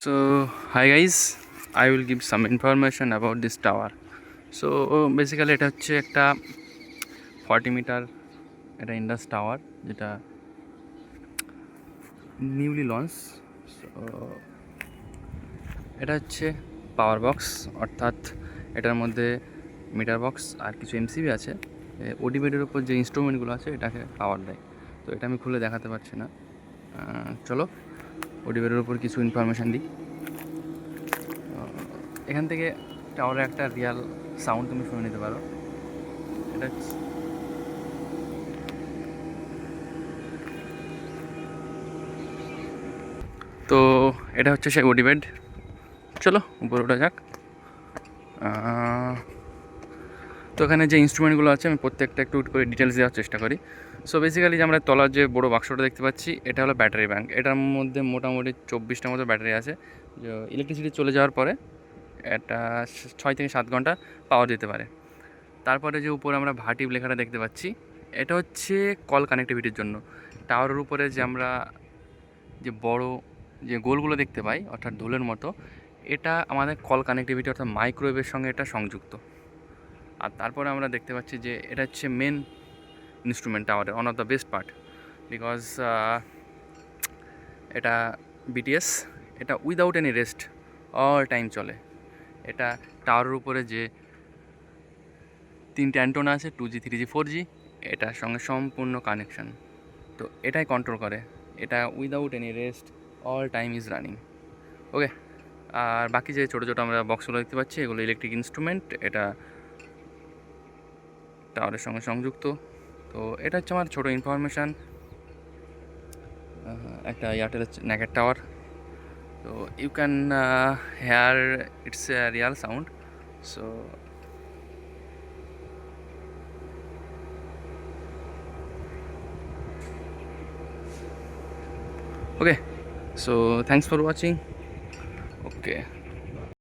So, hi guys, I will give some information about this tower. So, basically এটা হচ্ছে একটা 40 metre এটা Indus tower যেটা newly launch. So এটা হচ্ছে পাওয়ার বক্স, অর্থাৎ এটার মধ্যে মিটার বক্স আর কিছু এমসিবি আছে। ওডি বেডের উপর যে ইনস্ট্রুমেন্টগুলো আছে এটাকে পাওয়ার দেয়। তো এটা আমি খুলে দেখাতে পারছি না। চলো ওডি বেডের উপর কিছু ইনফরমেশান দিই। এখান থেকে টাওয়ারের একটা রিয়াল সাউন্ড তুমি শুনে নিতে পারো। এটা তো এটা হচ্ছে সেই ওডি বেড। চলো উপরে ওঠা যাক। তো এখানে যে ইনস্ট্রুমেন্টগুলো আছে আমি প্রত্যেকটা একটু করে ডিটেলস দেওয়ার চেষ্টা করি। সো বেসিক্যালি যে আমরা তলার যে বড়ো বাক্সটা দেখতে পাচ্ছি এটা হলো ব্যাটারি ব্যাঙ্ক। এটার মধ্যে মোটামুটি 24টার মতো ব্যাটারি আছে। ইলেকট্রিসিটি চলে যাওয়ার পরে এটা 6 থেকে 7 ঘন্টা পাওয়ার দিতে পারে। তারপরে যে উপরে আমরা ভাটিভ লেখাটা দেখতে পাচ্ছি এটা হচ্ছে কল কানেক্টিভিটির জন্য। টাওয়ারের উপরে যে আমরা যে বড় যে গোলগুলো দেখতে পাই অর্থাৎ ঢোলের মতো, এটা আমাদের কল কানেক্টিভিটি অর্থাৎ মাইক্রোওয়েভের সঙ্গে এটা সংযুক্ত। আর তারপরে আমরা দেখতে পাচ্ছি যে এটা হচ্ছে মেন ইনস্ট্রুমেন্ট টাওয়ারের one of the best part, because এটা বিটিএস, এটা without any rest all time চলে। এটা টাওয়ারের উপরে যে 3টে অ্যান্টোনা আছে 2G 3G 4G, এটার সঙ্গে সম্পূর্ণ কানেকশন। তো এটাই কন্ট্রোল করে, এটা without any rest all time is running. Okay, আর বাকি যে ছোটো ছোটো আমরা বক্সগুলো দেখতে পাচ্ছি এগুলো ইলেকট্রিক ইনস্ট্রুমেন্ট, এটা টাওয়ারের সঙ্গে সংযুক্ত। তো এটা হচ্ছে আমার ছোটো ইনফরমেশান একটা এয়ারটেল ন্যাকেট টাওয়ার। তো you can hear it's a real sound. So okay, so thanks for watching. Okay.